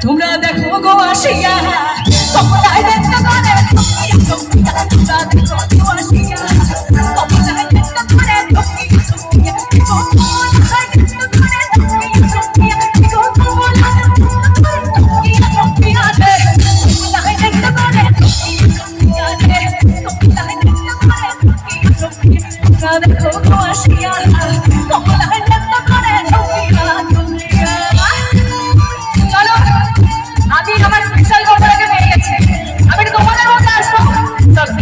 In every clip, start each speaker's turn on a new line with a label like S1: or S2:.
S1: তোমরা দেখো গো আসিয়া কমলায় দেখতে করে তোমরা দেখো গো আসিয়া কমলায় দেখতে করে দেখো গো আসিয়া কমলায় দেখতে করে আমি আমার স্পেশাল কথাটাকে পেয়ে গেছে আমি তোমাদের মধ্যে আসবো চলো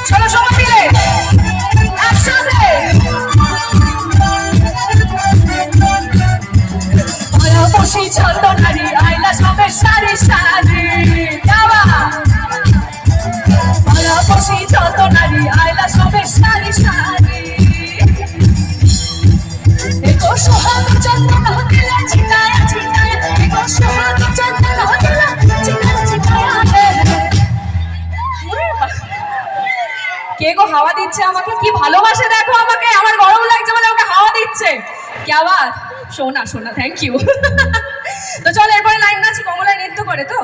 S1: চলো সবাই মিলে একসাথে বসি চন্দনারি আইলা সবে সারি সারি যাওয়া বসি চন্দনারি আইলা সবে সারি সারি এগো সোহাগ চন্দন দিলা চিতায়া চিতায়া এগো সোহাগ চন্দন দিলা চিতায়া চিতায়া কে গো হাওয়া দিচ্ছে আমাকে কি ভালোবাসে দেখো আমাকে আমার গরম লাগছে বলে আমাকে হাওয়া দিচ্ছে কি আবার সোনা সোনা থ্যাংক ইউ তো চলো এরপরে লাইন আছে কমলায় নৃত্য করে তো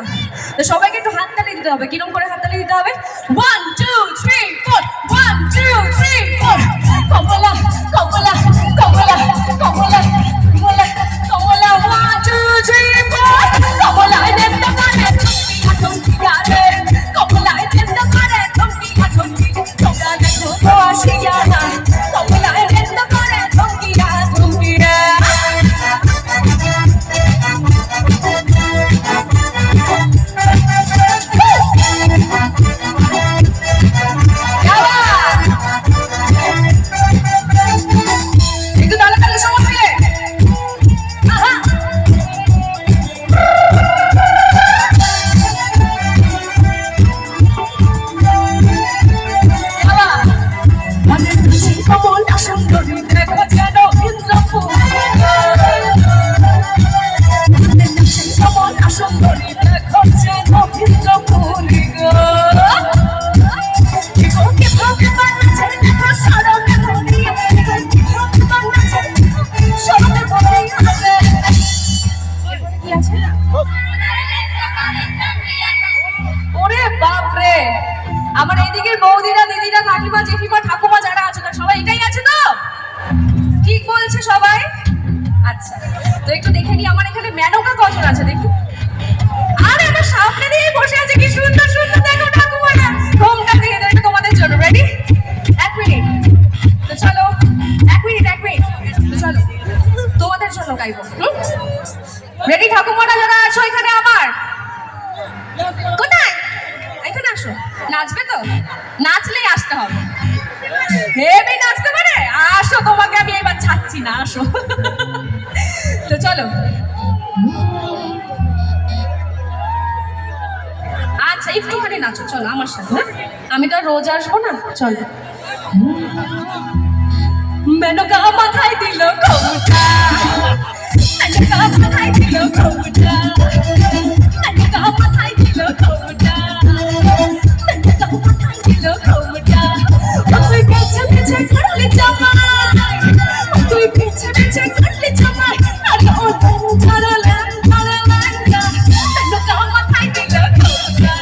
S1: সবাইকে একটু হাততালি দিতে হবে কিরম করে হাততালি দিতে হবে 1 2 3 4 1 2 3 4 কমলা কমলা কমলা কমলা কমলা কমলা 1 2 3 4 কমলায় নৃত্য করে ঠুমকিয়া রে কমলায় নৃত্য করে ঠুমকিয়া তোমরা দেখো তো আসিয়া না কমলায় নৃত্য করে ঠুমকিয়া আমার এইদিকে বৌদিরা দিদিরা কাকিমা জেঠিমা ঠাকুমা যারা আছে তারা সবাই এটাই আছে তো ঠিক বলছে সবাই আচ্ছা তো একটু দেখে নি আমার এখানে মেনকা কজন আছে দেখি আরে আমার সামনে দিয়ে বসে আছে কি সুন্দর সুন্দর দেখো ঠাকুমারা ঘোমটা দিয়ে দাও এটা তোমাদের জন্য রেডি 1 মিনিট তো চলো 1 মিনিট তো চলো তোমাদের জন্য গাইবো রেডি ঠাকুমারা যারা আছো এখানে আমার কোথায় এখানে আসো নাচবে তো নাচলেই আসতে হবে হেবি নাচতে পারে আসো তোমাকে আমি এবার ছাড়ছি না আসো তো চলো আচ্ছা একটুখানি নাচো চলো আমার সাথে আমি তো রোজ আসবো না চলো মেনকা মাথায় দিল কবুটা মেনকা মাথায় দিল কবুটা মেনকা মাথায় দিল কবুটা মেনকা মাথায় দিল কবুটা তুই পেছে পেছে করলি জামাই তুই পেছে পেছে করলি জামাই আর ও ছাড়লে মেনকা মাথায় দিল কবুটা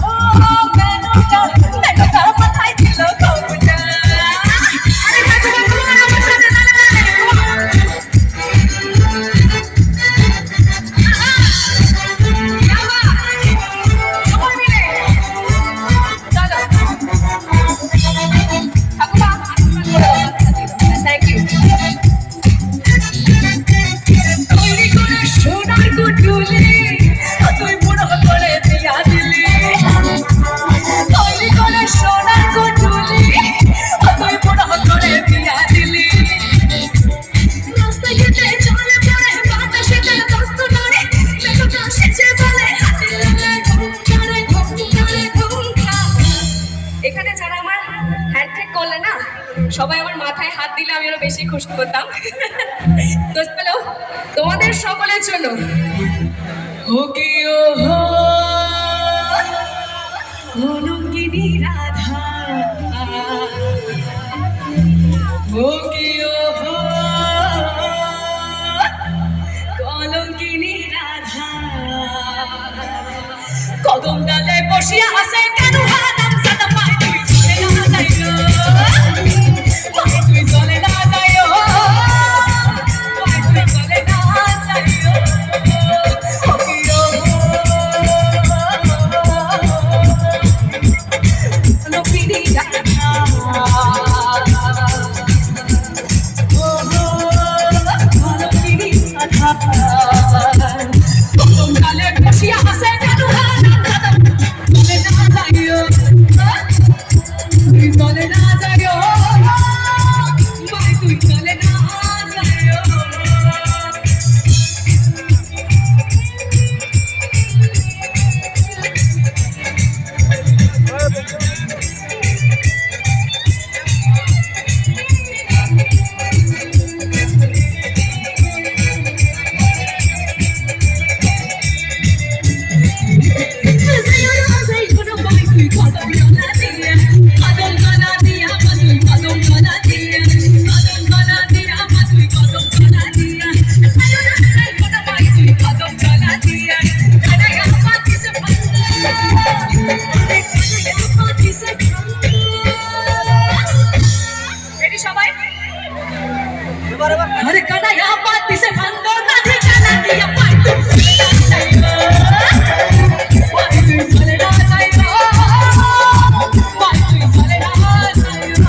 S1: ও মেনকা মাথায় দিল কবুটা সবাই আমার মাথায় হাত দিলে আমি আরো বেশি খুশি হতাম। তো চলো তোমাদের সকলের জন্য কলঙ্কিনী রাধা ও কি ও হো, কলঙ্কিনী রাধা কদম ডালে বসিয়া আছে কেন হারাম সাদা পায় তুই চলে না যাইও, পায় তুই চলে না যাইও, পায় তুই চলে না যাইও ও কি ও হো, কলঙ্কিনী রাধা ও হো, কলঙ্কিনী রাধা কদম ডালে বসিয়া আছে কেন হারাম সাদা চলে না যাইও, তুই চলে না যাইও, পায় তুই চলে না যাইও। अरे कन्हैया पाती से भंगो राधे काना दिया पाई तू चले ना जाइयो, पाई तू चले ना जाइयो,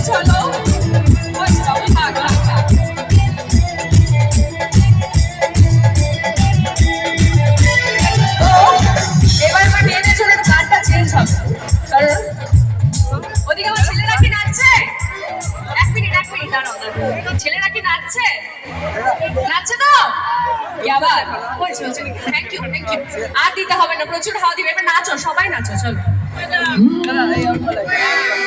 S1: चलो এবার আমার মেয়েদের জন্য গানটা চেঞ্জ হবে, কারণ ওদিকে আমার ছেলেরা কি নাচছে, এক মিনিট দাঁড়াও, ছেলেরা কি নাচছে, নাচছে তো কি আবার বলছি, থ্যাংক ইউ আর দিতে হবে না, প্রচুর হাওয়া দিবে, এবার নাচো, সবাই নাচো, চলো।